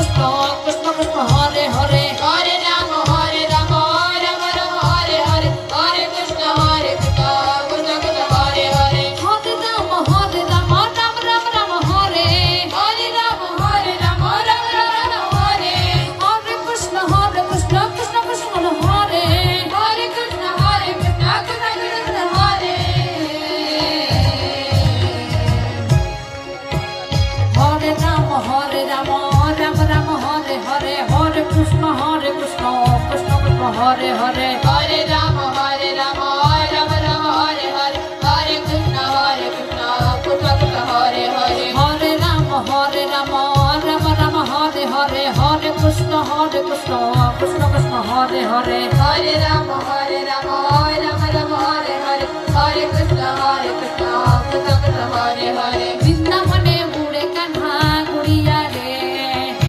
Krishna Krishna Krishna Hare Hare Hare Ram Ram Ram Hare Hare Hare Krishna Krishna Krishna Hare Hare Hare Ram Ram Ram Ram Hare Hare Ram Ram Ram Hare Hare Krishna Krishna Krishna Hare Hare Krishna Krishna Krishna Hare Hare Ram Ram Ram Hare Hare Hare Krishna Krishna Krishna Hare Hare Hare Ram Ram Ram Hare Hare Hare Krishna Krishna Krishna Hare Hare Hare Ram Ram Ram Hare Hare Hare Krishna Krishna Krishna Krishna Hare Hare Hare Ram